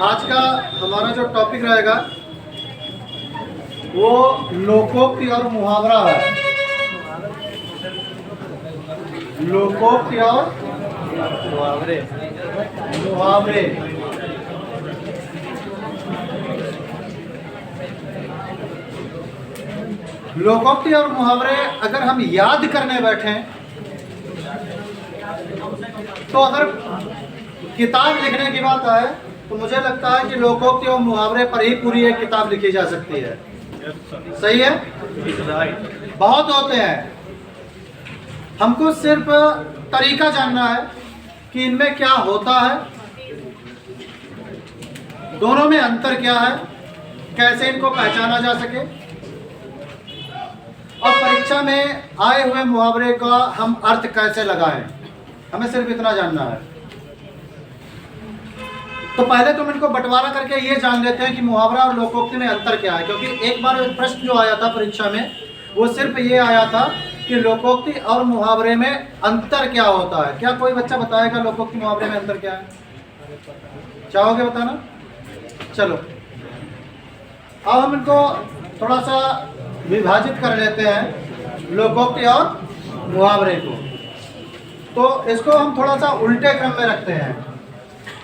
आज का हमारा जो टॉपिक रहेगा वो लोकोक्ति और मुहावरा है। लोकोक्ति और मुहावरे। लोकोक्ति और मुहावरे अगर हम याद करने बैठें तो अगर किताब लिखने की बात आए तो मुझे लगता है कि लोकोक्ति और मुहावरे पर ही पूरी एक किताब लिखी जा सकती है। सही है? बहुत होते हैं, हमको सिर्फ तरीका जानना है कि इनमें क्या होता है, दोनों में अंतर क्या है, कैसे इनको पहचाना जा सके, और परीक्षा में आए हुए मुहावरे का हम अर्थ कैसे लगाएं, हमें सिर्फ इतना जानना है। तो पहले तुम इनको बंटवारा करके ये जान लेते हैं कि मुहावरा और लोकोक्ति में अंतर क्या है, क्योंकि एक बार प्रश्न जो आया था परीक्षा में वो सिर्फ ये आया था कि लोकोक्ति और मुहावरे में अंतर क्या होता है। क्या कोई बच्चा बताएगा लोकोक्ति मुहावरे में अंतर क्या है? चाहोगे बताना? चलो अब हम इनको थोड़ा सा विभाजित कर लेते हैं, लोकोक्ति और मुहावरे को। तो इसको हम थोड़ा सा उल्टे क्रम में रखते हैं।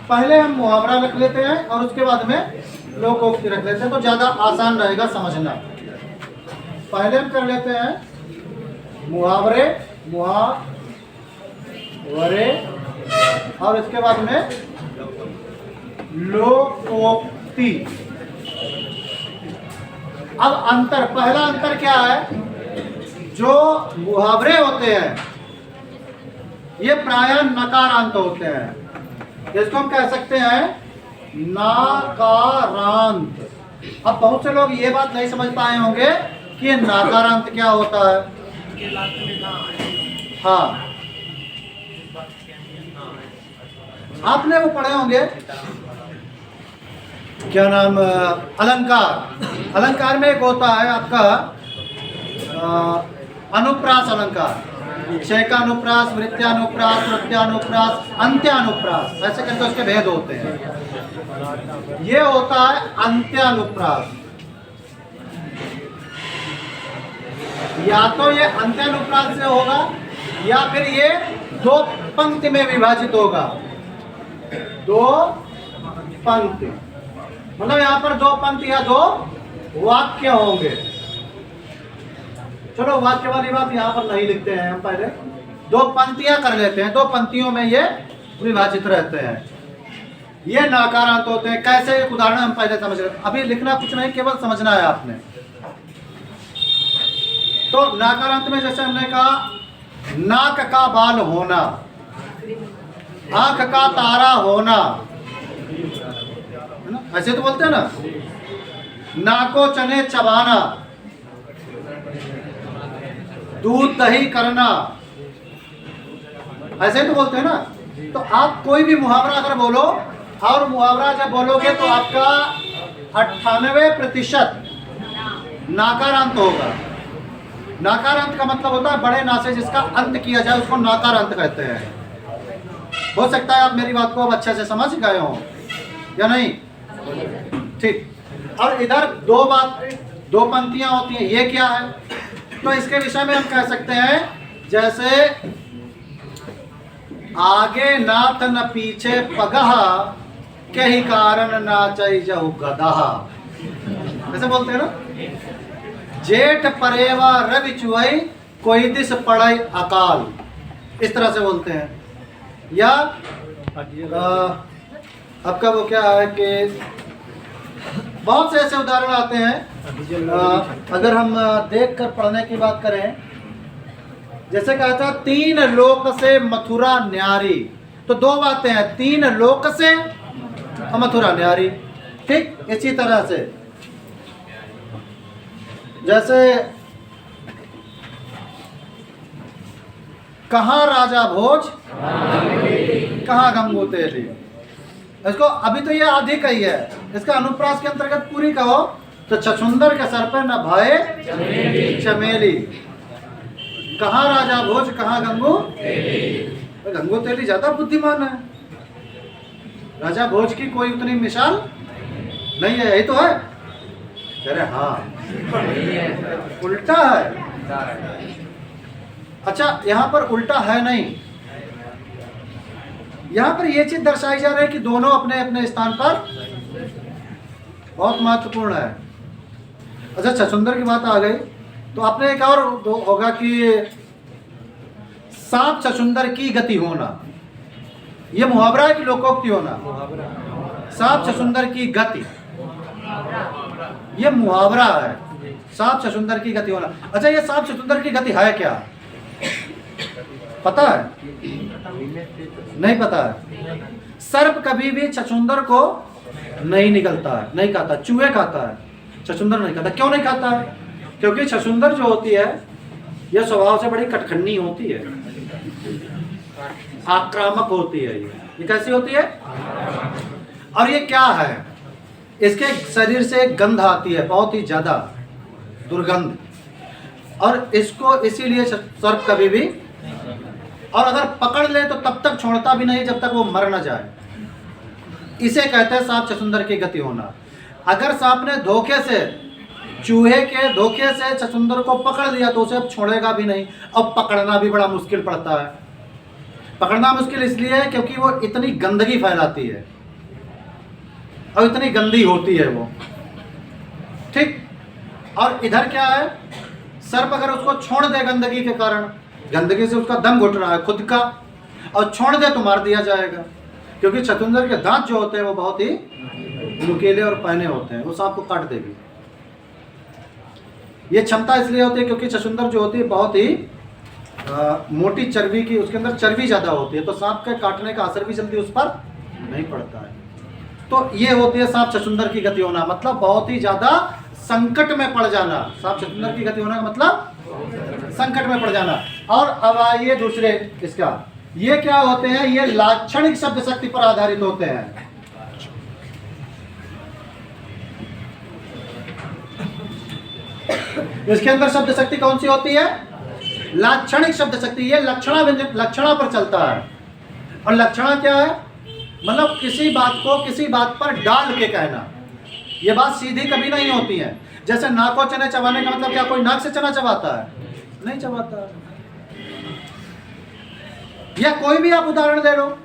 पहले हम मुहावरा रख लेते हैं और उसके बाद में लोकोक्ति रख लेते हैं, तो ज़्यादा आसान रहेगा समझना। पहले हम कर लेते हैं मुहावरे और इसके बाद में लोकोक्ति। अब अंतर, पहला अंतर क्या है? जो मुहावरे होते हैं ये प्रायः नकारांत होते हैं, जिसको हम कह सकते हैं नाकारांत। अब बहुत से लोग ये बात नहीं समझ पाए होंगे कि नाकारांत क्या होता है। हाँ, आपने वो पढ़े होंगे, क्या नाम, अलंकार। अलंकार में एक होता है आपका अनुप्रास अलंकार, शैकानुप्रास, वृत्यानुप्रास, प्रत्यानुप्रास, अंत्यानुप्रास, ऐसे करके उसके भेद होते हैं। ये होता है अंत्यानुप्रास। या तो ये अंत्यानुप्रास से होगा या फिर ये दो पंक्ति में विभाजित होगा। दो पंक्ति मतलब यहाँ पर दो पंक्ति या दो वाक्य होंगे। चलो वाक्य वाली बात यहाँ पर नहीं लिखते हैं, हम पहले दो पंक्तियां कर लेते हैं। दो पंक्तियों में ये विभाजित रहते हैं, ये नकारांत होते हैं। कैसे? एक उदाहरण हम पहले समझ रहे, अभी लिखना कुछ नहीं, केवल समझना है आपने। तो नकारांत में जैसे हमने कहा, नाक का बाल होना, आंख का तारा होना, है ना? ऐसे तो बोलते हैं ना। नाको चने चबाना, दूध दही करना, ऐसे तो बोलते हैं ना। तो आप कोई भी मुहावरा अगर बोलो, और मुहावरा जब बोलोगे तो आपका 98% नकारांत होगा। नकारांत का मतलब होता है बड़े ना से जिसका अंत किया जाए उसको नकारांत कहते हैं। हो सकता है आप मेरी बात को अब अच्छे से समझ गए हो या नहीं? ठीक। और इधर दो पंक्तियां होती हैं, ये क्या है? तो इसके विषय में हम कह सकते हैं, जैसे आगे नाथ न पीछे पगहा, के ही कारण नाचई जहु गदहा, ऐसे बोलते हैं ना। जेठ परेवा रवि चुहई, कोई दिस पड़ई अकाल, इस तरह से बोलते हैं। या आपका वो क्या है कि बहुत से ऐसे उदाहरण आते हैं। अगर हम देखकर पढ़ने की बात करें, जैसे कहा था, तीन लोक से मथुरा न्यारी, तो दो बातें हैं, तीन लोक से और मथुरा न्यारी। ठीक इसी तरह से जैसे कहाँ राजा भोज, कहाँ गंगू तेली। इसको अभी तो ये अधिक ही है, इसका अनुप्रास के अंतर्गत पूरी कहो तो छछुंदर के सर पर न भाए चमेली, कहाँ राजा भोज, कहाँ गंगू तेली। गंगू तेली ज्यादा बुद्धिमान है। राजा भोज की कोई उतनी मिसाल नहीं है, यही तो है। कह रहे हाँ, उल्टा है। अच्छा, यहाँ पर उल्टा है नहीं, यहाँ पर ये चीज दर्शाई जा रही है कि दोनों अपने अपने स्थान पर बहुत महत्वपूर्ण है। अच्छा, छछूंदर की बात आ गई तो आपने एक और होगा कि सांप छछूंदर की गति होना, ये मुहावरा है कि लोकोक्ति होना? सांप छछूंदर की गति, ये मुहावरा है, सांप छछूंदर की गति होना। अच्छा, ये सांप छछूंदर की गति है क्या, पता है? नहीं पता है। सर्प कभी भी छछूंदर को नहीं निगलता है, नहीं खाता, चूहे खाता है, छछूंदर नहीं खाता। क्यों नहीं खाता है? क्योंकि छछूंदर जो होती है यह स्वभाव से बड़ी कटखन्नी होती है, आक्रामक होती है। ये कैसी होती है? और ये क्या है, इसके शरीर से एक गंध आती है, बहुत ही ज्यादा दुर्गंध, और इसको इसीलिए सर्प कभी भी, और अगर पकड़ ले तो तब तक छोड़ता भी नहीं जब तक वो मर न जाए। इसे कहते हैं सांप छछूंदर की गति होना। अगर सांप ने धोखे से, चूहे के धोखे से छछूंदर को पकड़ लिया तो उसे अब छोड़ेगा भी नहीं। अब पकड़ना भी बड़ा मुश्किल पड़ता है। पकड़ना मुश्किल इसलिए है क्योंकि वो इतनी गंदगी फैलाती है और इतनी गंदी होती है वो, ठीक। और इधर क्या है, सर्प अगर उसको छोड़ दे गंदगी के कारण, गंदगी से उसका दम घुट रहा है खुद का, और छोड़ दे तो मार दिया जाएगा, क्योंकि छछूंदर के दांत जो होते हैं वो बहुत ही नुकीले और पैने होते हैं, वो सांप को काट देगी। ये क्षमता इसलिए होती है क्योंकि छछूंदर जो होती है बहुत ही मोटी चर्बी की, उसके अंदर चर्बी ज़्यादा होती है, तो सांप के काटने का असर भी जल्दी उस पर नहीं पड़ता है। तो ये होती है सांप छछूंदर की गति होना, मतलब बहुत ही ज़्यादा संकट में पड़ जाना। सांप छछूंदर की गति होना का मतलब संकट में पड़ जाना। और अब आइए दूसरे इसका, ये क्या होते हैं, ये लाक्षणिक शब्द शक्ति पर आधारित होते हैं। इसके अंदर शब्द शक्ति कौन सी होती है? लाक्षणिक शब्द शक्ति। ये लक्षणा पर चलता है। और लक्षणा क्या है? मतलब किसी बात को किसी बात पर डाल के कहना। ये बात सीधी कभी नहीं होती है। जैसे नाको चने चबाने का मतलब क्या कोई नाक से चना चबाता है? नहीं चबाता है। या कोई भी आप उदाहरण दे लो,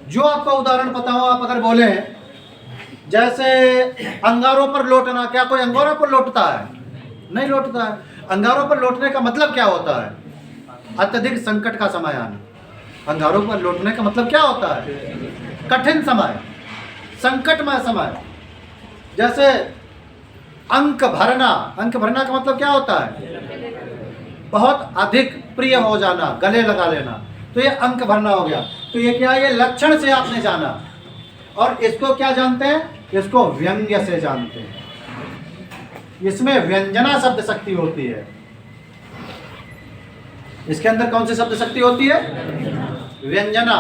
जो आपको उदाहरण पता हो आप अगर बोले, जैसे अंगारों पर लोटना, क्या कोई अंगारों पर लोटता है? नहीं लोटता है। अंगारों पर लौटने का मतलब क्या होता है? अत्यधिक संकट का समय आना। अंगारों पर लौटने का मतलब क्या होता है? कठिन समय, संकटमय समय। जैसे अंक भरना, अंक भरना का मतलब क्या होता है? बहुत अधिक प्रिय हो जाना, गले लगा लेना, तो ये अंक भरना हो गया। तो ये क्या है? ये लक्षण से आपने जाना। और इसको क्या जानते हैं? इसको व्यंग्य से जानते हैं। इसमें व्यंजना शब्द शक्ति होती है। इसके अंदर कौन सी शब्द शक्ति होती है? व्यंजना।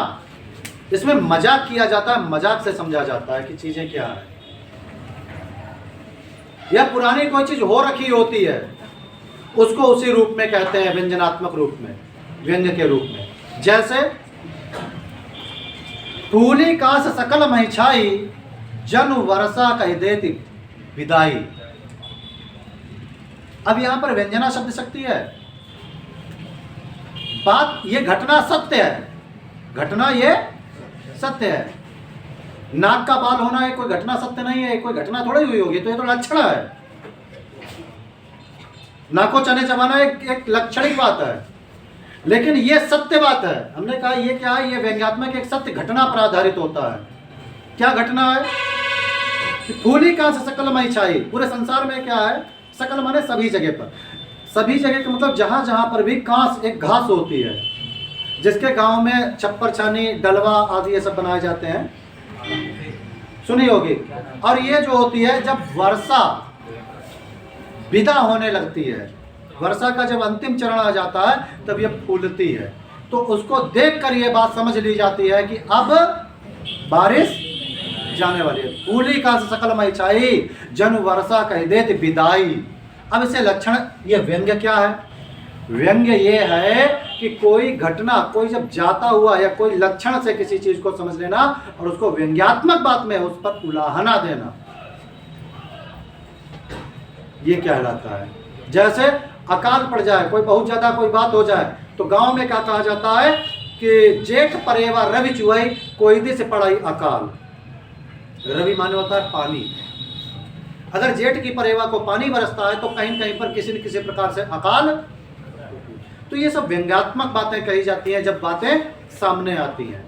इसमें मजाक किया जाता है, मजाक से समझा जाता है कि चीजें क्या है। यह पुरानी कोई चीज हो रखी होती है, उसको उसी रूप में कहते हैं, व्यंजनात्मक रूप में, व्यंग्य के रूप में। जैसे फूली कास सकल महिछाई, जन वर्षा कह देती विदाई। अब यहां पर व्यंजना शब्द शक्ति है। बात, ये घटना सत्य है, घटना ये सत्य है। नाक का बाल होना है कोई घटना सत्य नहीं है, कोई घटना थोड़ी हुई होगी, तो ये तो लक्षण है। नाको चने चबाना एक लक्षणिक बात है, लेकिन ये सत्य बात है। हमने कहा ये क्या है? ये व्यंग्यात्मक एक सत्य घटना पर आधारित होता है। क्या घटना है? फूली कांस सकल महिछाई। पूरे संसार में क्या है? सकल माने सभी जगह पर, सभी जगह का मतलब जहां जहां पर भी कांस एक घास होती है, जिसके गांव में छप्पर छानी, डलवा आदि ये सब बनाए जाते हैं, सुनी होगी। और ये जो होती है, जब वर्षा विदा होने लगती है, वर्षा का जब अंतिम चरण आ जाता है, तब ये फूलती है। तो उसको देखकर ये बात समझ ली जाती है कि अब बारिश जाने वाली है। फूली का सकल महिछाई, जन वर्षा कह देत विदाई। अब इसे लक्षण, ये व्यंग्य क्या है? व्यंग्य ये है कि कोई घटना, कोई जब जाता हुआ या कोई लक्षण से किसी चीज को समझ लेना और उसको व्यंग्यात्मक बात में उस पर उलाहना देना, ये कहलाता है। जैसे अकाल पड़ जाए, कोई बहुत ज्यादा कोई बात हो जाए, तो गांव में क्या कहा जाता है कि जेठ परेवा रवि चुहई, कोई दी से पड़ाई अकाल। रवि माने होता है पानी। अगर जेठ की परेवा को पानी बरसता है तो कहीं कहीं पर किसी न किसी प्रकार से अकाल। तो ये सब व्यंग्यात्मक बातें कही जाती हैं जब बातें सामने आती हैं।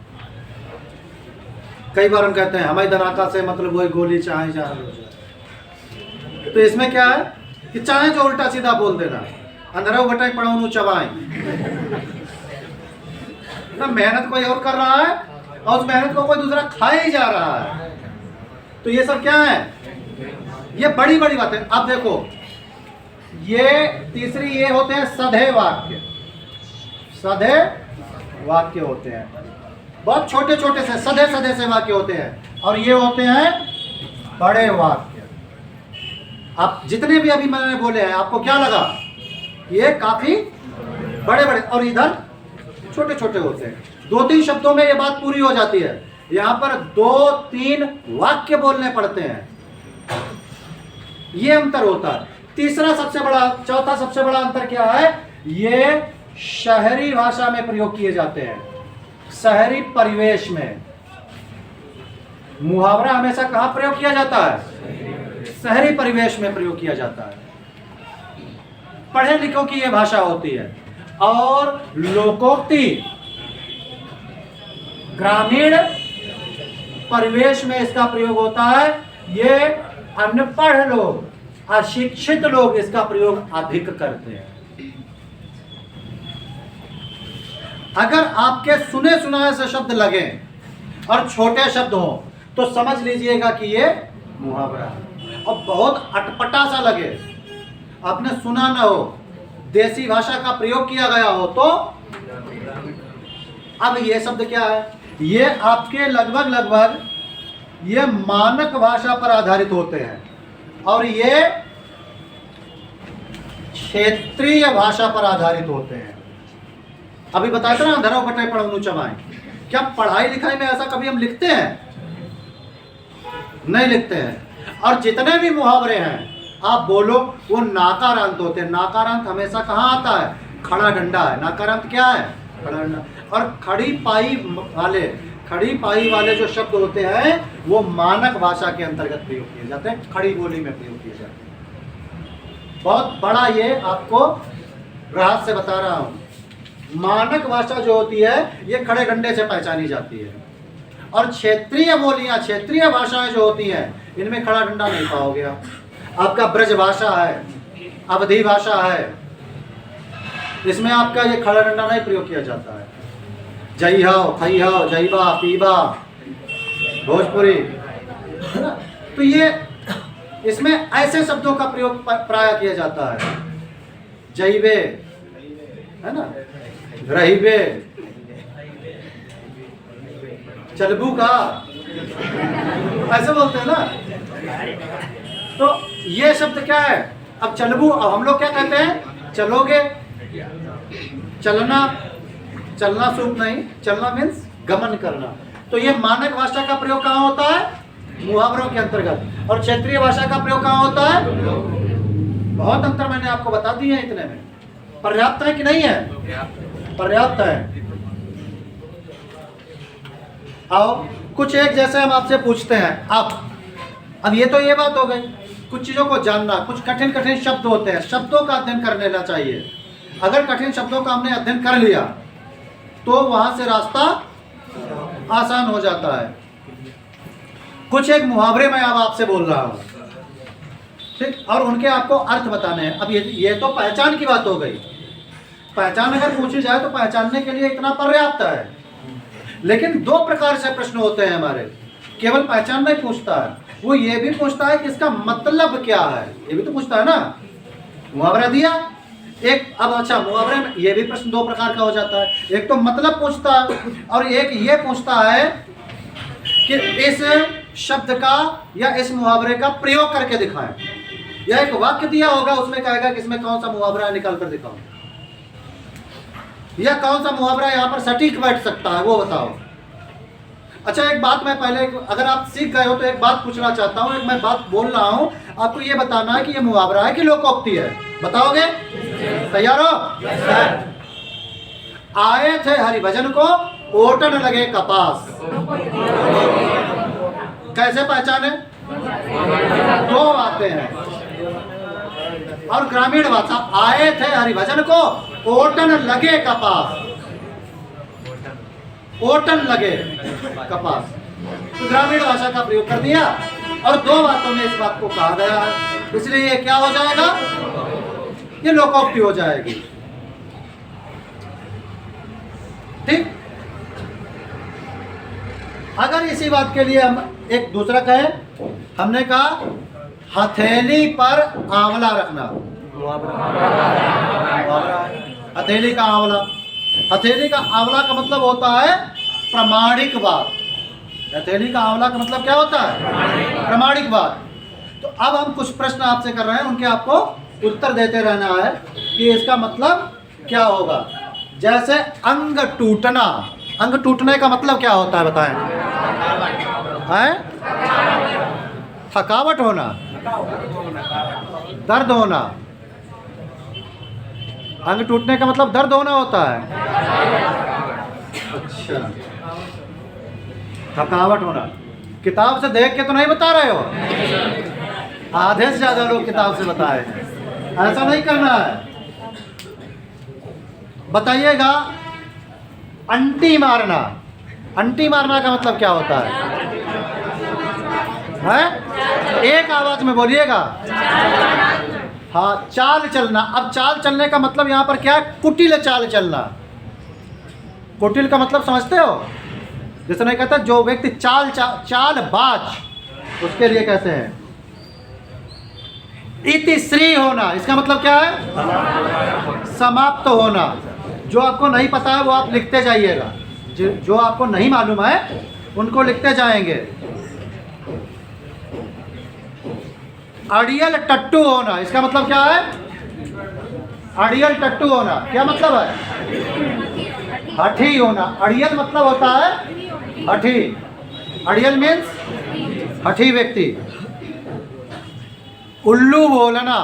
कई बार हम कहते हैं हमारी धनाका से मतलब वही गोली चाहे जहां हो जाए। तो इसमें क्या है कि चाहे जो उल्टा सीधा बोल देना, अंधरा बटाई पढ़ाऊ चबाएं ना, मेहनत कोई और कर रहा है और उस मेहनत को कोई दूसरा खाए ही जा रहा है। तो ये सब क्या है, ये बड़ी बड़ी बातें। अब देखो ये तीसरी, ये होते हैं सधे वाक्य। सधे वाक्य होते हैं, बहुत छोटे छोटे से सधे सधे से वाक्य होते हैं, और ये होते हैं बड़े वाक्य। आप जितने भी अभी मैंने बोले हैं, आपको क्या लगा, ये काफी बड़े बड़े और इधर छोटे छोटे होते हैं। 2-3 शब्दों में ये बात पूरी हो जाती है, यहां पर 2-3 वाक्य बोलने पड़ते हैं, ये अंतर होता है। तीसरा सबसे बड़ा, चौथा सबसे बड़ा अंतर क्या है, ये शहरी भाषा में प्रयोग किए जाते हैं, शहरी परिवेश में। मुहावरा हमेशा कहां प्रयोग किया जाता है, शहरी परिवेश में प्रयोग किया जाता है। पढ़े लिखों की यह भाषा होती है। और लोकोक्ति ग्रामीण परिवेश में इसका प्रयोग होता है। ये अनपढ़ लोग, अशिक्षित लोग इसका प्रयोग अधिक करते हैं। अगर आपके सुने सुनाए से शब्द लगे और छोटे शब्द हो तो समझ लीजिएगा कि ये मुहावरा है। और बहुत अटपटा सा लगे, आपने सुना ना हो, देसी भाषा का प्रयोग किया गया हो, तो अब ये शब्द क्या है, ये आपके लगभग ये मानक भाषा पर आधारित होते हैं और ये क्षेत्रीय भाषा पर आधारित होते हैं। अभी बताया था ना, धरो बटाई पढ़ू चबाएं। क्या पढ़ाई लिखाई में ऐसा कभी हम लिखते हैं? नहीं लिखते हैं। और जितने भी मुहावरे हैं आप बोलो, वो नाकारांत होते हैं। नाकारांत हमेशा कहाँ आता है, खड़ा डंडा है। नाकारांत क्या है, खड़ा डंडा। और खड़ी पाई वाले जो शब्द होते हैं वो मानक भाषा के अंतर्गत प्रयोग किए जाते हैं, खड़ी बोली में प्रयोग किए जाते हैं। बहुत बड़ा ये आपको रहस्य बता रहा हूं। मानक भाषा जो होती है ये खड़े डंडे से पहचानी जाती है, और क्षेत्रीय बोलियां, क्षेत्रीय भाषाएं जो होती हैं इनमें खड़ा डंडा नहीं पाओगे आप। आपका ब्रज भाषा है, अवधी भाषा है, इसमें आपका ये खड़ा डंडा नहीं प्रयोग किया जाता है। जई हो, खई हो, जईबा, पीबा, भोजपुरी, है ना। तो ये इसमें ऐसे शब्दों का प्रयोग प्राय किया जाता है। जईबे, है ना, रहीबे, चलबू का, ऐसे बोलते हैं ना। तो ये शब्द क्या है, अब चलबू, अब हम लोग क्या कहते हैं, चलोगे, चलना, चलना शुभ नहीं, चलना मीन्स गमन करना। तो ये मानक भाषा का प्रयोग कहाँ होता है, मुहावरों के अंतर्गत। और क्षेत्रीय भाषा का प्रयोग कहाँ होता है, बहुत अंतर मैंने आपको बता दिए हैं। इतने में पर्याप्त है कि नहीं है, पर्याप्त है। आओ कुछ एक जैसे हम आपसे पूछते हैं। अब ये तो ये बात हो गई, कुछ चीजों को जानना। कुछ कठिन कठिन शब्द होते हैं, शब्दों का अध्ययन कर लेना चाहिए। अगर कठिन शब्दों का हमने अध्ययन कर लिया तो वहां से रास्ता आसान हो जाता है। कुछ एक मुहावरे मैं अब आपसे बोल रहा हूं, ठीक, और उनके आपको अर्थ बताने हैं। अब ये तो पहचान की बात हो गई। पहचान अगर पूछी जाए तो पहचानने के लिए इतना पर्याप्त है। लेकिन 2 प्रकार से प्रश्न होते हैं हमारे। केवल पहचान नहीं पूछता है, वो ये भी पूछता है कि इसका मतलब क्या है, ये भी तो पूछता है ना। मुहावरा दिया एक, अब अच्छा मुहावरे में ये भी प्रश्न 2 प्रकार का हो जाता है। एक तो मतलब पूछता है और एक ये पूछता है कि इस शब्द का या इस मुहावरे का प्रयोग करके दिखाएं। या एक वाक्य दिया होगा, उसमें कहेगा कि इसमें कौन सा मुहावरा है, निकाल कर दिखाओ। या कौन सा मुहावरा यहाँ पर सटीक बैठ सकता है, वो बताओ। अच्छा एक बात मैं पहले, अगर आप सीख गए हो तो एक बात पूछना चाहता हूँ, एक मैं बात बोल रहा हूँ, आपको ये बताना है कि ये मुहावरा है कि लोकोक्ति है, बताओगे? तैयार हो? आए थे हरिभजन को, ओटन लगे कपास। कैसे पहचाने? दो बातें हैं। और ग्रामीण भाषा, आए थे हरिभजन को, ओटन लगे कपास। ओटन लगे कपास, तो ग्रामीण भाषा का प्रयोग कर दिया और दो बातों में इस बात को कहा गया है, इसलिए ये क्या हो जाएगा? ये लोकोक्ति हो जाएगी। ठीक। अगर इसी बात के लिए हम एक दूसरा कहें, हमने कहा हथेली पर आंवला रखना। हथेली का आंवला, हथेली का आंवला का मतलब होता है प्रामाणिक बात। हथेली का आंवला का मतलब क्या होता है? प्रामाणिक बात। तो अब हम कुछ प्रश्न आपसे कर रहे हैं, उनके आपको उत्तर देते रहना है कि इसका मतलब क्या होगा। जैसे अंग टूटना, अंग टूटने का मतलब क्या होता है बताएं? हैं? थकावट होना, दर्द होना। अंग टूटने का मतलब दर्द होना होता है। अच्छा, थकावट होना। किताब से देख के तो नहीं बता रहे हो? आधे से ज्यादा लोग किताब से बताए हैं। ऐसा नहीं करना है। बताइएगा, अंटी मारना। अंटी मारना का मतलब क्या होता है? एक आवाज में बोलिएगा। हाँ, चाल चलना। अब चाल चलने का मतलब यहाँ पर क्या है? कुटिल चाल चलना। कुटिल का मतलब समझते हो? जैसे नहीं कहता जो व्यक्ति चालबाज, उसके लिए कहते हैं। इतिश्री होना, इसका मतलब क्या है? समाप्त होना। जो आपको नहीं पता है वो आप लिखते जाइएगा, जो आपको नहीं मालूम है उनको लिखते जाएंगे। अड़ियल टट्टू होना, इसका मतलब क्या है? अड़ियल टट्टू होना क्या मतलब है? हठी होना। अड़ियल मतलब होता है हठी। अड़ियल मीन्स हठी व्यक्ति। उल्लू बोलना,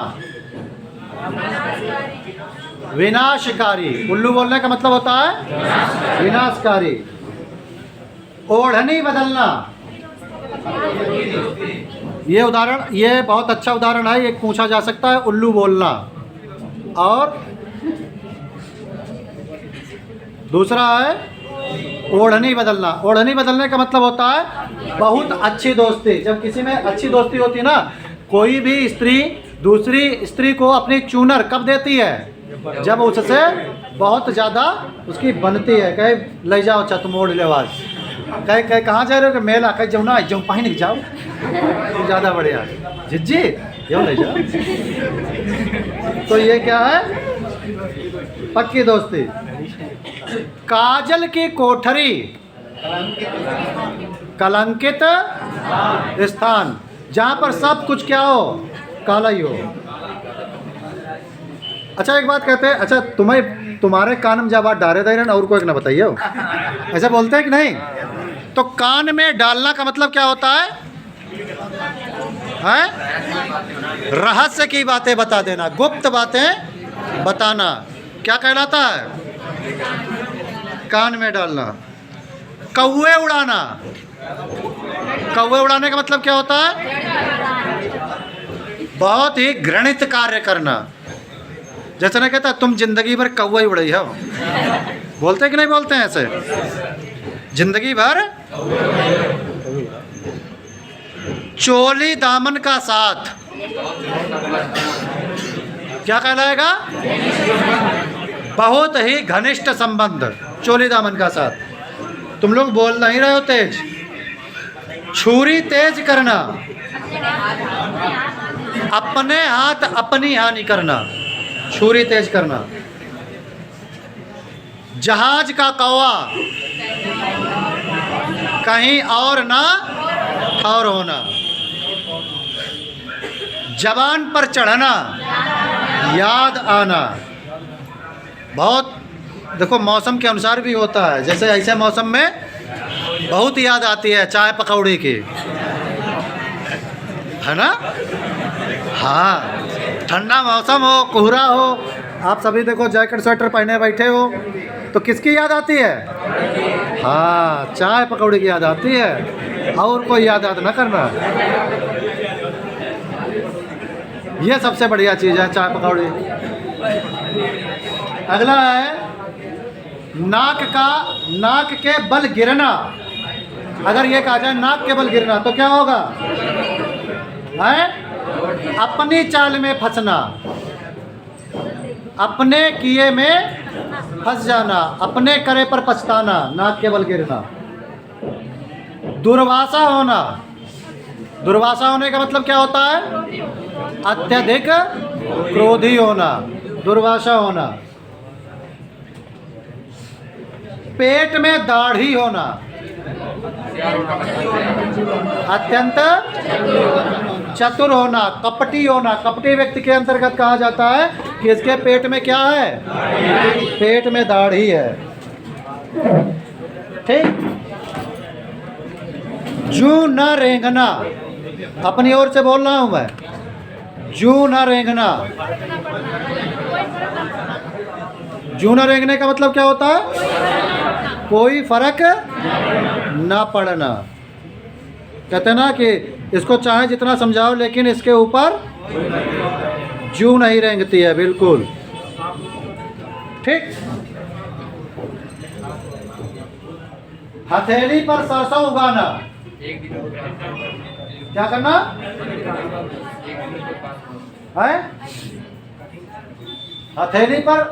विनाशकारी। उल्लू बोलने का मतलब होता है विनाशकारी। ओढ़नी बदलना, ये उदाहरण, ये बहुत अच्छा उदाहरण है, ये पूछा जा सकता है। उल्लू बोलना। और दूसरा है ओढ़नी बदलना। ओढ़नी बदलने का मतलब होता है बहुत अच्छी दोस्ती। जब किसी में अच्छी दोस्ती होती है ना, कोई भी स्त्री दूसरी स्त्री को अपनी चूनर कब देती है? जब उससे बहुत ज़्यादा उसकी बनती है। कहे ले जाओ छत मोड़ ले आवाज, कहे कहाँ जा रहे हो? कि मेला। कहे जाओ ना, जाओ पानी जाओ, तो ज़्यादा बढ़िया। जिज्जी यो ले जाओ। तो ये क्या है? पक्की दोस्ती। काजल की कोठरी, कलंकित स्थान, जहाँ पर सब कुछ क्या हो? काला ही हो। अच्छा एक बात कहते हैं, अच्छा तुम्हारे कान में जब बात डाले दे रहे और कोई ना बताइए हो, ऐसा बोलते हैं कि नहीं? तो कान में डालना का मतलब क्या होता है? रहस्य की बातें बता देना, गुप्त बातें बताना, क्या कहलाता है? कान में डालना। कौवे उड़ाना, कौवे उड़ाने का मतलब क्या होता है? बहुत ही घृणित कार्य करना। जैसे ना कहता तुम जिंदगी भर कौवा ही उड़ाई हो, बोलते हैं कि नहीं बोलते हैं ऐसे? जिंदगी भर। चोली दामन का साथ क्या कहलाएगा? बहुत ही घनिष्ठ संबंध। चोली दामन का साथ। तुम लोग बोल नहीं रहे हो तेज। छुरी तेज करना, अपने हाथ अपनी हानि करना, छुरी तेज करना। जहाज का कौवा, कहीं और ना ठौर होना। जबान पर चढ़ना, याद आना। बहुत देखो मौसम के अनुसार भी होता है। जैसे ऐसे मौसम में बहुत याद आती है चाय पकौड़ी की, है ना। हाँ, ठंडा मौसम हो, कोहरा हो, आप सभी देखो जैकेट स्वेटर पहने बैठे हो, तो किसकी याद आती है? हाँ, चाय पकौड़ी की याद आती है, और कोई याद ना करना। ये सबसे बढ़िया चीज़ है चाय पकौड़ी। अगला है नाक के बल गिरना। अगर ये कहा जाए नाक के बल गिरना तो क्या होगा? है अपनी चाल में फंसना, अपने किए में फंस जाना, अपने करे पर पछताना, नाक के बल गिरना। दुर्वासा होना। दुर्वासा होने का मतलब क्या होता है? अत्यधिक क्रोधी होना, दुर्वासा होना। पेट में दाढ़ी होना, अत्यंत चतुर होना, कपटी होना। कपटी व्यक्ति के अंतर्गत कहा जाता है कि इसके पेट में क्या है? पेट में दाढ़ी है। ठीक। जू न रेंगना, अपनी ओर से बोल रहा हूं मैं। जू न रेंगना। जू न रेंगने का मतलब क्या होता है? कोई फर्क ना पड़ना। कहते ना कि इसको चाहे जितना समझाओ लेकिन इसके ऊपर जू नहीं रेंगती है, बिल्कुल। ठीक। हथेली पर सरसों उगाना। क्या करना है? हथेली पर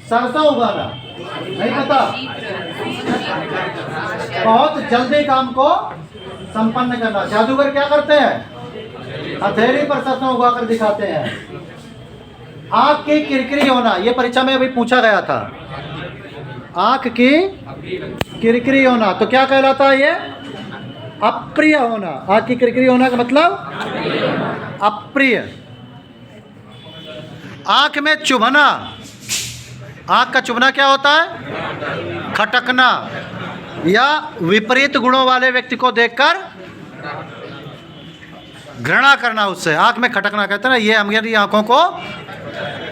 सरसों उगाना। नहीं पता? बहुत जल्दी काम को संपन्न करना। जादूगर क्या करते हैं? हथेली पर सरसों उगाकर दिखाते हैं। आंख की किरकिरी होना, ये परीक्षा में अभी पूछा गया था। आंख की किरकिरी होना तो क्या कहलाता है? ये अप्रिय होना। आंख की किरकिरी होना का मतलब अप्रिय। आंख में चुभना। आंख का चुभना क्या होता है? खटकना, या विपरीत गुणों वाले व्यक्ति को देखकर घृणा करना उससे। आंख में खटकना कहते हैं ना, ये हमारी आंखों को।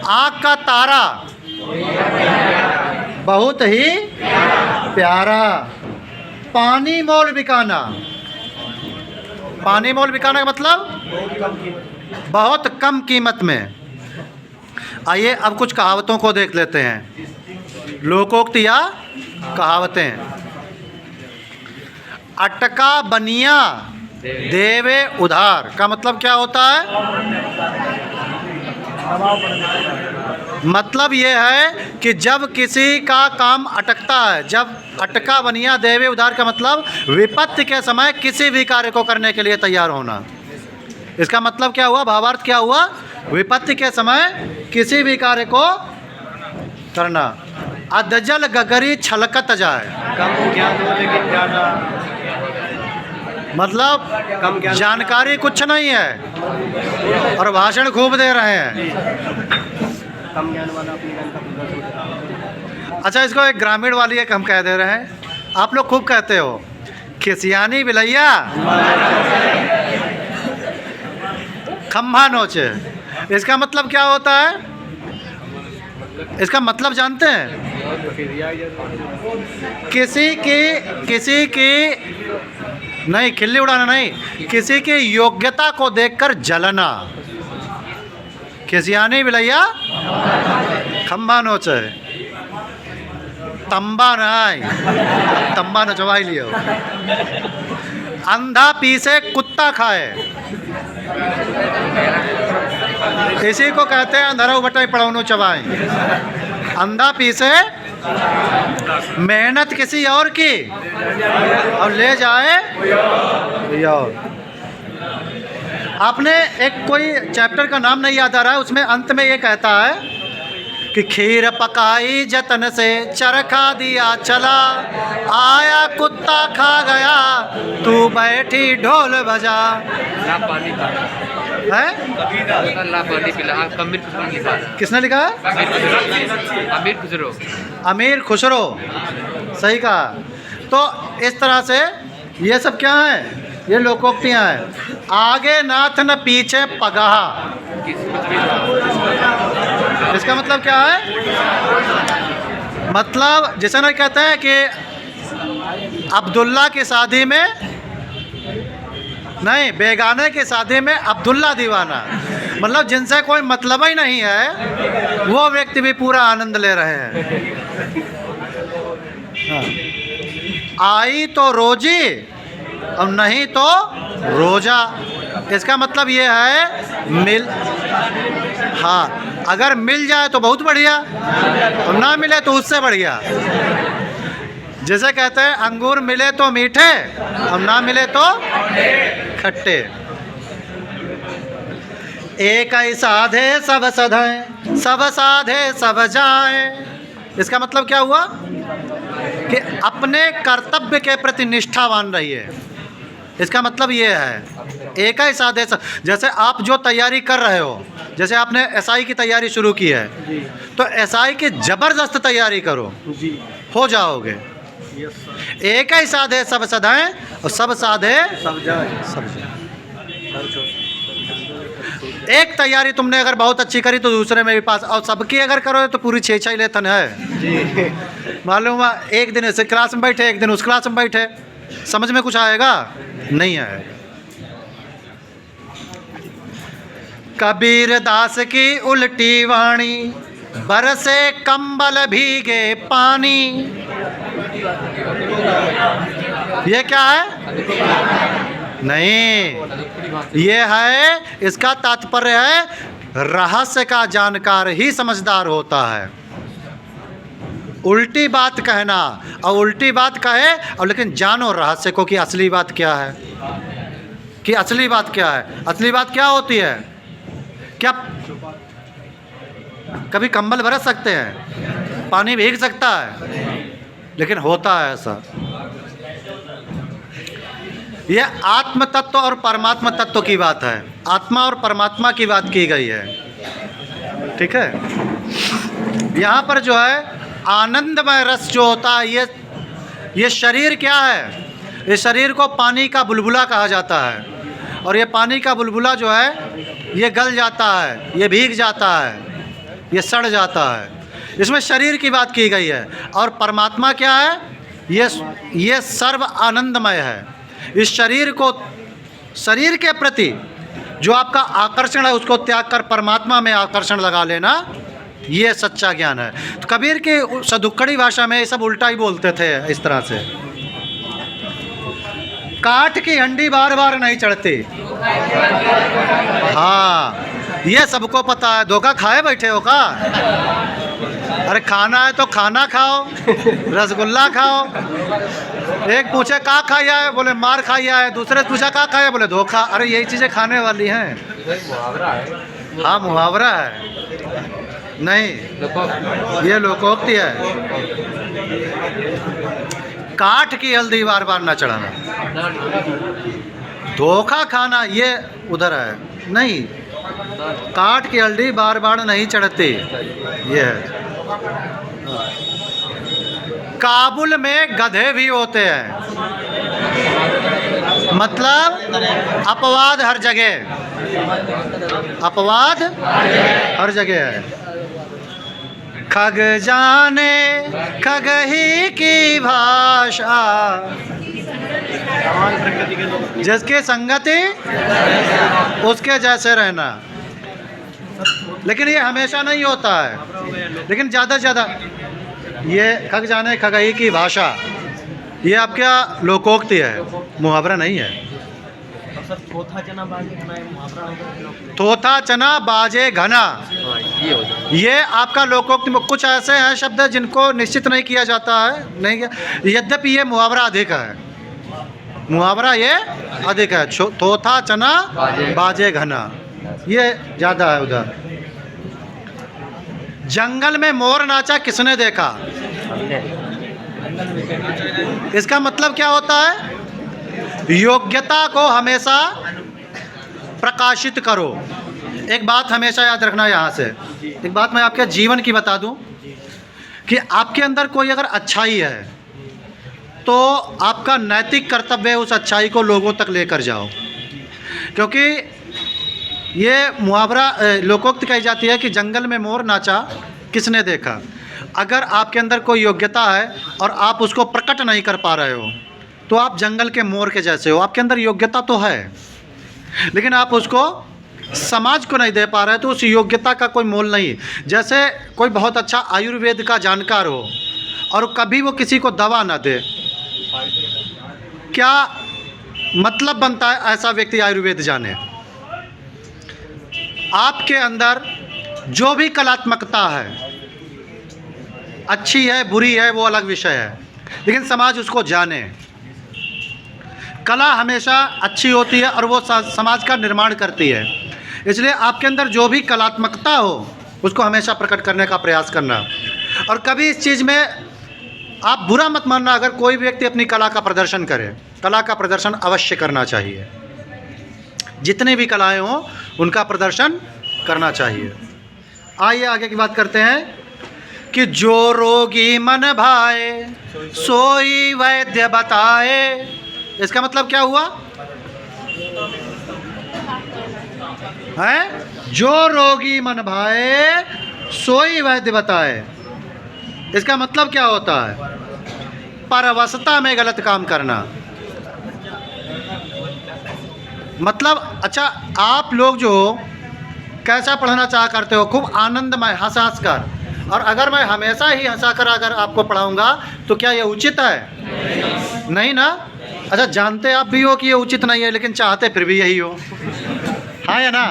आंख का तारा, बहुत ही प्यारा। पानी मोल बिकाना। पानी मोल बिकाना का मतलब बहुत कम कीमत में। आइए अब कुछ कहावतों को देख लेते हैं, लोकोक्ति या कहावतें। अटका बनिया देवे उधार का मतलब क्या होता है? मतलब ये है कि जब किसी का काम अटकता है, जब अटका बनिया देवे उधार का मतलब विपत्ति के समय किसी भी कार्य को करने के लिए तैयार होना। इसका मतलब क्या हुआ? भावार्थ क्या हुआ? विपत्ति के समय किसी भी कार्य को करना। अधजल गगरी छलकत जाए, कम ज्ञान हो लेकिन ज़्यादा, मतलब कम ज्ञान, जानकारी कुछ नहीं है और भाषण खूब दे रहे हैं। कम ज्ञान वाला अपने ज्ञान का प्रदर्शन करता है। अच्छा, इसको एक ग्रामीण वाली एक हम कह दे रहे हैं। आप लोग खूब कहते हो खिसियानी बिलैया खम्भा नोचे। इसका मतलब क्या होता है? इसका मतलब जानते हैं? किसी की नहीं, खिल्ली उड़ाना नहीं, किसी की योग्यता को देखकर जलना। खिसियानी बिलैया खम्भा नोचे। तंबा नहीं, तंबा नचवाई लियो। अंधा पीसे कुत्ता खाए, इसी को कहते हैं अंधरा बटाई पड़ौनो चबाए। अंधा पीसे मेहनत किसी और की और ले जाए और। आपने एक कोई चैप्टर का नाम नहीं याद आ रहा है, उसमें अंत में ये कहता है कि खीर पकाई जतन से, चरखा दिया चला, आया कुत्ता खा गया, तू बैठी ढोल बजा। ला पानी पिला है ला पानी पिला। अमीर खुसरो ने लिखा है। किसने लिखा है? अमीर खुसरो। अमीर खुसरो, सही कहा। तो इस तरह से ये सब क्या है? ये लोकोक्तियाँ हैं। आगे नाथ न पीछे पगाहा, इसका मतलब क्या है? मतलब जैसे ना कहते हैं कि अब्दुल्ला की शादी में नहीं, बेगाने की शादी में अब्दुल्ला दीवाना, मतलब जिनसे कोई मतलब ही नहीं है वो व्यक्ति भी पूरा आनंद ले रहे हैं। हाँ। आई तो रोजी और नहीं तो रोजा, इसका मतलब ये है मिल, हाँ, अगर मिल जाए तो बहुत बढ़िया और ना मिले तो उससे बढ़िया। जैसे कहते हैं अंगूर मिले तो मीठे और ना मिले तो खट्टे। एक ही साधे सब सधाए, सब साधे सब जाए। इसका मतलब क्या हुआ कि अपने कर्तव्य के प्रति निष्ठावान रहिए। इसका मतलब ये है एक ही साधे सब, जैसे आप जो तैयारी कर रहे हो, जैसे आपने एसआई की तैयारी शुरू की है तो एसआई की ज़बरदस्त तैयारी करो, हो जाओगे। एक ही साधे सब सधाएं और सब साधे सब जाए। एक तैयारी तुमने अगर बहुत अच्छी करी तो दूसरे में भी पास, और सबकी अगर करो तो पूरी 6 लेथन है। मालूम हुआ एक दिन इस क्लास में बैठे, एक दिन उस क्लास में बैठे, समझ में कुछ आएगा? नहीं आएगा। कबीर दास की उल्टी वाणी, बरसे कंबल भीगे पानी। ये क्या है? नहीं, ये है, इसका तात्पर्य है रहस्य का जानकार ही समझदार होता है। उल्टी बात कहना और उल्टी बात कहे और लेकिन जानो रहस्य को कि असली बात क्या है, कि असली बात क्या है। असली बात क्या होती है? क्या कभी कंबल बरस सकते हैं, पानी भीग सकता है, लेकिन होता है ऐसा। यह आत्म तत्व और परमात्मा तत्व की बात है, आत्मा और परमात्मा की बात की गई है। ठीक है, यहाँ पर जो है आनंदमय रस जो होता है, ये शरीर क्या है? इस शरीर को पानी का बुलबुला कहा जाता है, और ये पानी का बुलबुला जो है ये गल जाता है, ये भीग जाता है, ये सड़ जाता है। इसमें शरीर की बात की गई है। और परमात्मा क्या है? ये सर्व आनंदमय है। इस शरीर को, शरीर के प्रति जो आपका आकर्षण है उसको त्याग कर परमात्मा में आकर्षण लगा लेना, ये सच्चा ज्ञान है। तो कबीर की सदुक्कड़ी भाषा में ये सब उल्टा ही बोलते थे इस तरह से। काठ की हंडी बार बार नहीं चढ़ती। हाँ, ये सबको पता है। धोखा खाए बैठे हो का? अरे खाना है तो खाना खाओ, रसगुल्ला खाओ। एक पूछे का खाया है, बोले मार खाया है। दूसरे पूछा का खाया, बोले धोखा। अरे यही चीज़ें खाने वाली हैं। हाँ, मुहावरा है, नहीं ये लोकोक्ति है। काठ की हल्दी बार बार ना चढ़ाना, धोखा खाना ये उधर है, नहीं। काठ की हल्दी बार बार नहीं चढ़ती, ये है। काबुल में गधे भी होते हैं, मतलब अपवाद हर जगह, अपवाद हर जगह है। खग जाने खग ही की भाषा, जिसकी संगति उसके जैसे रहना। लेकिन ये हमेशा नहीं होता है, लेकिन ज़्यादा से ज़्यादा ये खग जाने खग ही की भाषा, ये आपका लोकोक्ति है, मुहावरा नहीं है। थोथा चना बाजे घना मुहावरा होगा। थोथा चना बाजे घना, ये आपका लोकोक्ति में कुछ ऐसे हैं शब्द जिनको निश्चित नहीं किया जाता है, नहीं किया, यद्यपि ये मुहावरा अधिक है, मुहावरा ये अधिक है। थोथा चना बाजे घना, ये ज़्यादा है उधर। जंगल में मोर नाचा किसने देखा? हमने। इसका मतलब क्या होता है? योग्यता को हमेशा प्रकाशित करो। एक बात हमेशा याद रखना यहाँ से, एक बात मैं आपके जीवन की बता दूं कि आपके अंदर कोई अगर अच्छाई है तो आपका नैतिक कर्तव्य है उस अच्छाई को लोगों तक लेकर जाओ। क्योंकि ये मुहावरा लोकोक्ति कही जाती है कि जंगल में मोर नाचा किसने देखा। अगर आपके अंदर कोई योग्यता है और आप उसको प्रकट नहीं कर पा रहे हो तो आप जंगल के मोर के जैसे हो। आपके अंदर योग्यता तो है लेकिन आप उसको समाज को नहीं दे पा रहे, तो उस योग्यता का कोई मोल नहीं। जैसे कोई बहुत अच्छा आयुर्वेद का जानकार हो और कभी वो किसी को दवा ना दे, क्या मतलब बनता है ऐसा व्यक्ति आयुर्वेद जाने? आपके अंदर जो भी कलात्मकता है, अच्छी है बुरी है वो अलग विषय है, लेकिन समाज उसको जाने। कला हमेशा अच्छी होती है और वो समाज का निर्माण करती है। इसलिए आपके अंदर जो भी कलात्मकता हो उसको हमेशा प्रकट करने का प्रयास करना। और कभी इस चीज़ में आप बुरा मत मानना अगर कोई व्यक्ति अपनी कला का प्रदर्शन करे। कला का प्रदर्शन अवश्य करना चाहिए, जितनी भी कलाएं हों उनका प्रदर्शन करना चाहिए। आइए आगे की बात करते हैं कि जो रोगी मन भाए सोई वैद्य बताए। इसका मतलब क्या हुआ है? जो रोगी मन भाए सोई वैद्य बताए। इसका मतलब क्या होता है? परवशता में गलत काम करना। मतलब अच्छा, आप लोग जो कैसा पढ़ना चाह करते हो, खूब आनंदमय हंस हंस कर, और अगर मैं हमेशा ही हंसा कर अगर आपको पढ़ाऊंगा तो क्या ये उचित है? नहीं ना। अच्छा, जानते आप भी हो कि ये उचित नहीं है लेकिन चाहते फिर भी यही हो, हाँ या ना?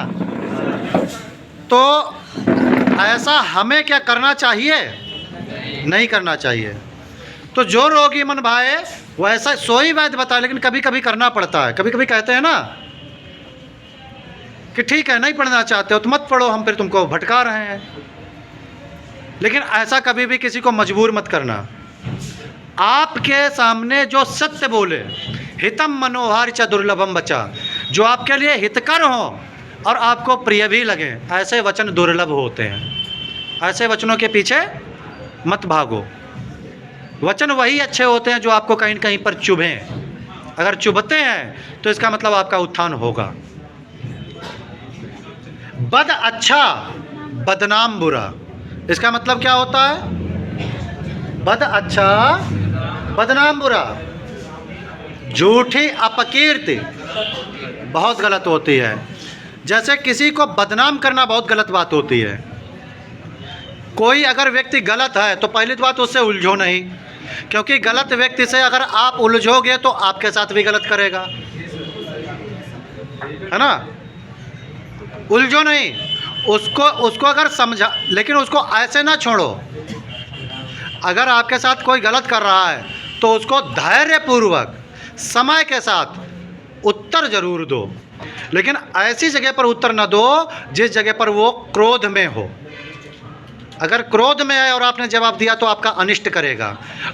तो ऐसा हमें क्या करना चाहिए? नहीं करना चाहिए। तो जो रोगी मन भाए वैसा सोई वैद्य बताए, लेकिन कभी कभी करना पड़ता है। कभी कभी कहते हैं ना कि ठीक है नहीं पढ़ना चाहते हो तो मत पढ़ो, हम फिर तुमको भटका रहे हैं। लेकिन ऐसा कभी भी किसी को मजबूर मत करना। आपके सामने जो सत्य बोले, हितम मनोहार च दुर्लभम बचा, जो आपके लिए हितकर हो और आपको प्रिय भी लगे, ऐसे वचन दुर्लभ होते हैं। ऐसे वचनों के पीछे मत भागो। वचन वही अच्छे होते हैं जो आपको कहीं कहीं पर चुभें। अगर चुभते हैं तो इसका मतलब आपका उत्थान होगा। बद अच्छा बदनाम बुरा, इसका मतलब क्या होता है? बद अच्छा बदनाम बुरा। झूठी अपकीर्ति बहुत गलत होती है। जैसे किसी को बदनाम करना बहुत गलत बात होती है। कोई अगर व्यक्ति गलत है तो पहली बात उससे उलझो नहीं, क्योंकि गलत व्यक्ति से अगर आप उलझोगे तो आपके साथ भी गलत करेगा, है ना? उलझो नहीं, उसको अगर समझा, लेकिन उसको ऐसे ना छोड़ो। अगर आपके साथ कोई गलत कर रहा है तो उसको धैर्यपूर्वक समय के साथ उत्तर जरूर दो, लेकिन ऐसी जगह पर उत्तर न दो जिस जगह पर वो क्रोध में हो। अगर क्रोध में है और आपने जवाब दिया तो आपका अनिष्ट करेगा।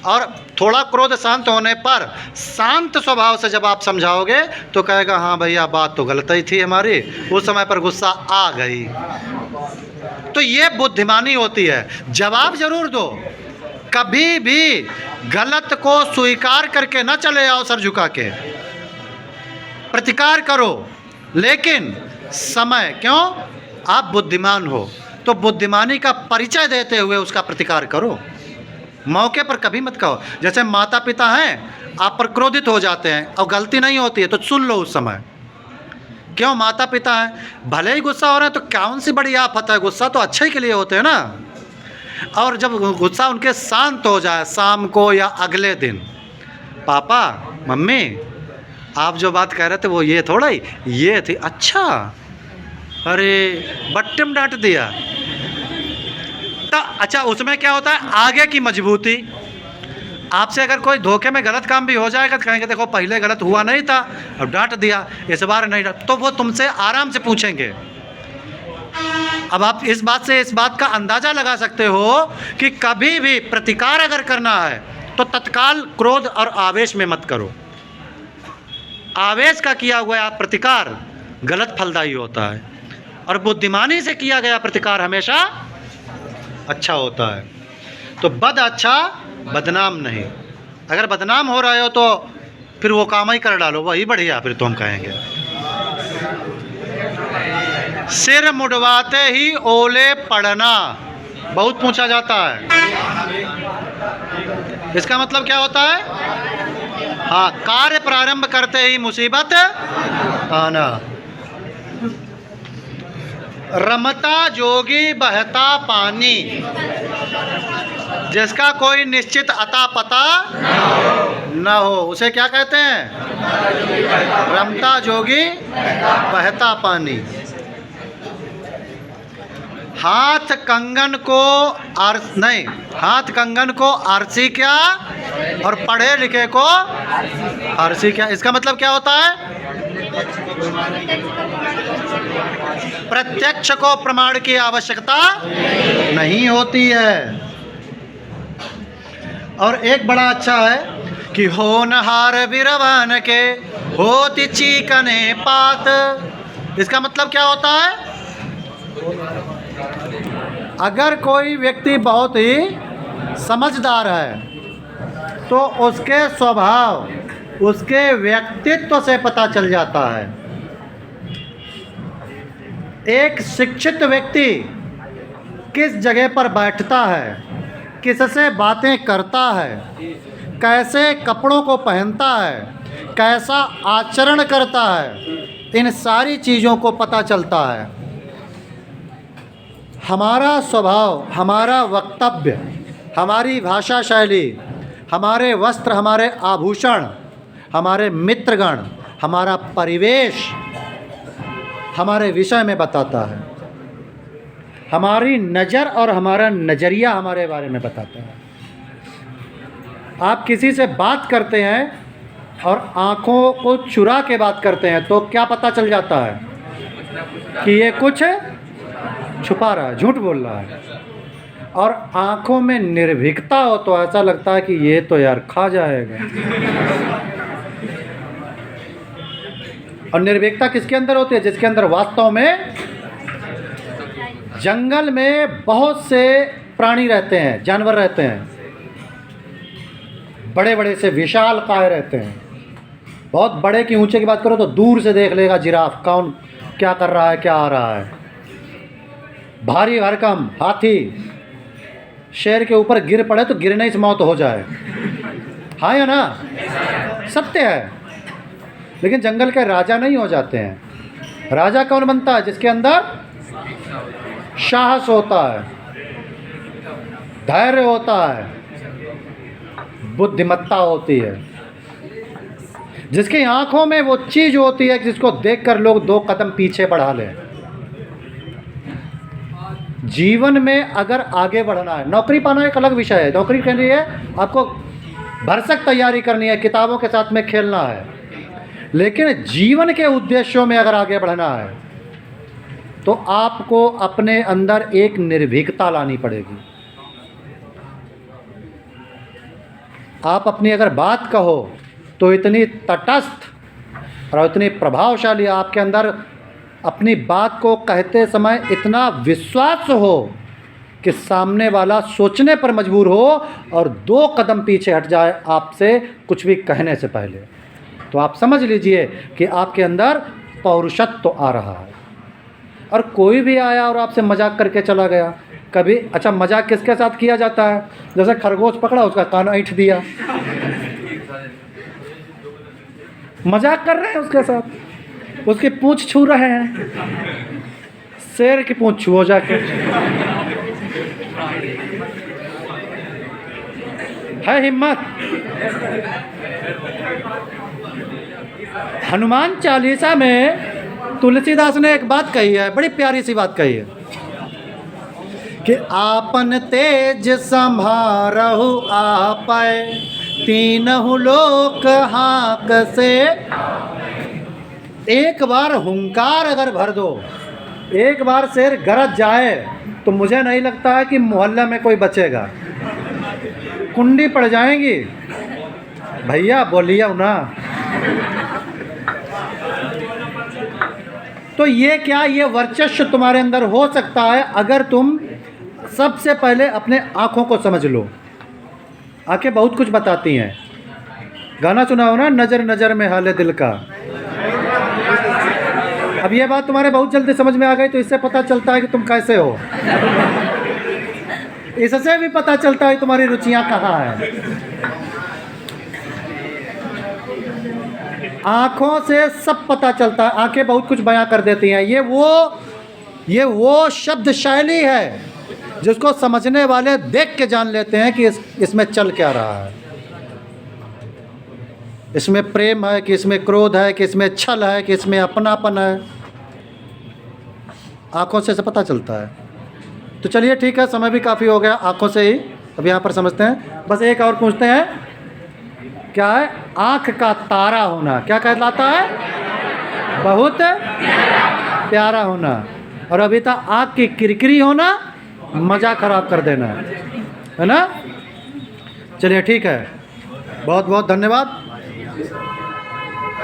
और थोड़ा क्रोध शांत होने पर शांत स्वभाव से जब आप समझाओगे तो कहेगा हाँ भैया बात तो गलत ही थी हमारी, उस समय पर गुस्सा आ गई। तो ये बुद्धिमानी होती है। जवाब जरूर दो, कभी भी गलत को स्वीकार करके न चले आओ सर झुका के, प्रतिकार करो, लेकिन समय, क्यों? आप बुद्धिमान हो तो बुद्धिमानी का परिचय देते हुए उसका प्रतिकार करो। मौके पर कभी मत कहो। जैसे माता पिता हैं, आप पर क्रोधित हो जाते हैं और गलती नहीं होती है तो सुन लो उस समय। क्यों? माता पिता हैं, भले ही गुस्सा हो रहे हैं तो कौन सी बड़ी आफत है, गुस्सा तो अच्छे के लिए होते हैं ना। और जब गुस्सा उनके शांत हो जाए शाम को या अगले दिन, पापा मम्मी आप जो बात कह रहे थे वो ये थोड़ा ही ये थी, अच्छा अरे बट्टे में डांट दिया, तो अच्छा उसमें क्या होता है? आगे की मजबूती। आपसे अगर कोई धोखे में गलत काम भी हो जाएगा तो कहेंगे देखो पहले गलत हुआ नहीं था, अब डांट दिया, इस बार नहीं डांट, तो वो तुमसे आराम से पूछेंगे अब आप इस बात का अंदाज़ा लगा सकते हो कि कभी भी प्रतिकार अगर करना है तो तत्काल क्रोध और आवेश में मत करो। आवेश का किया हुआ प्रतिकार गलत फलदायी होता है और बुद्धिमानी से किया गया प्रतिकार हमेशा अच्छा होता है। तो बद अच्छा बदनाम नहीं। अगर बदनाम हो रहे हो तो फिर वो काम ही कर डालो, वही बढ़िया फिर तो हम कहेंगे। सिर मुड़वाते ही ओले पड़ना बहुत पूछा जाता है। इसका मतलब क्या होता है? हाँ, कार्य प्रारंभ करते ही मुसीबत आना। रमता जोगी बहता पानी, जिसका कोई निश्चित अता पता न हो उसे क्या कहते हैं? रमता जोगी बहता पानी। हाथ कंगन को आरसी क्या और पढ़े लिखे को आरसी क्या। इसका मतलब क्या होता है? प्रत्यक्ष को प्रमाण की आवश्यकता नहीं होती है। और एक बड़ा अच्छा है कि होनहार बिरवान के होती चीकने पात। इसका मतलब क्या होता है? अगर कोई व्यक्ति बहुत ही समझदार है तो उसके स्वभाव, उसके व्यक्तित्व से पता चल जाता है। एक शिक्षित व्यक्ति किस जगह पर बैठता है, किससे बातें करता है, कैसे कपड़ों को पहनता है, कैसा आचरण करता है, इन सारी चीज़ों को पता चलता है। हमारा स्वभाव, हमारा वक्तव्य, हमारी भाषा शैली, हमारे वस्त्र, हमारे आभूषण, हमारे मित्रगण, हमारा परिवेश हमारे विषय में बताता है। हमारी नज़र और हमारा नज़रिया हमारे बारे में बताता है। आप किसी से बात करते हैं और आँखों को चुरा के बात करते हैं तो क्या पता चल जाता है कि ये कुछ छुपा रहा है, झूठ बोल रहा है। और आँखों में निर्भीकता हो तो ऐसा लगता है कि ये तो यार खा जाएगा। और निर्भीकता किसके अंदर होती है? जिसके अंदर वास्तव में जंगल में बहुत से प्राणी रहते हैं, जानवर रहते हैं, बड़े बड़े से विशाल काय रहते हैं। बहुत बड़े की ऊंचे की बात करो तो दूर से देख लेगा जिराफ कौन क्या कर रहा है, क्या आ रहा है। भारी भरकम हाथी शेर के ऊपर गिर पड़े तो गिरने से मौत हो जाए। हाँ या ना? सत्य है। लेकिन जंगल के राजा नहीं हो जाते हैं। राजा कौन बनता है? जिसके अंदर साहस होता है, धैर्य होता है, बुद्धिमत्ता होती है, जिसकी आंखों में वो चीज होती है जिसको देखकर लोग 2 कदम पीछे बढ़ा लें। जीवन में अगर आगे बढ़ना है, नौकरी पाना एक अलग विषय है। नौकरी के लिए आपको भरसक तैयारी करनी है, किताबों के साथ में खेलना है। लेकिन जीवन के उद्देश्यों में अगर आगे बढ़ना है तो आपको अपने अंदर एक निर्भीकता लानी पड़ेगी। आप अपनी अगर बात कहो तो इतनी तटस्थ और इतनी प्रभावशाली, आपके अंदर अपनी बात को कहते समय इतना विश्वास हो कि सामने वाला सोचने पर मजबूर हो और 2 कदम पीछे हट जाए आपसे कुछ भी कहने से पहले। तो आप समझ लीजिए कि आपके अंदर पौरुषत्व आ रहा है। और कोई भी आया और आपसे मजाक करके चला गया, कभी अच्छा मजाक किसके साथ किया जाता है? जैसे खरगोश पकड़ा, उसका कान ऐंठ दिया, मजाक कर रहे हैं उसके साथ, उसकी पूंछ छू रहे हैं, शेर की पूंछ छुओ जाके। है हिम्मत। हनुमान चालीसा में तुलसीदास ने एक बात कही है, बड़ी प्यारी सी बात कही है कि आपन तेज संभारहु आपै, तीनहु लोक हाक से। एक बार हुंकार अगर भर दो एक बार शेर गरज जाए तो मुझे नहीं लगता है कि मोहल्ले में कोई बचेगा, कुंडी पड़ जाएंगी। भैया बोलिए ना। तो ये क्या, ये वर्चस्व तुम्हारे अंदर हो सकता है अगर तुम सबसे पहले अपने आँखों को समझ लो। आँखें बहुत कुछ बताती हैं। गाना सुना हो ना, नज़र नज़र में हाल दिल का। अब ये बात तुम्हारे बहुत जल्दी समझ में आ गई, तो इससे पता चलता है कि तुम कैसे हो। इससे भी पता चलता है तुम्हारी रुचियां कहाँ हैं। आँखों से सब पता चलता है, आँखें बहुत कुछ बयां कर देती हैं। ये वो शब्द शैली है जिसको समझने वाले देख के जान लेते हैं कि इसमें चल क्या रहा है। इसमें प्रेम है कि इसमें क्रोध है कि इसमें छल है कि इसमें अपनापन है। आँखों से पता चलता है। तो चलिए ठीक है, समय भी काफ़ी हो गया, आँखों से ही अब यहाँ पर समझते हैं। बस एक और पूछते हैं, क्या है आँख का तारा होना? क्या कहलाता है? बहुत प्यारा होना। और अभी तक आँख की किरकिरी होना, मज़ा ख़राब कर देना, है ना। चलिए ठीक है, बहुत बहुत धन्यवाद।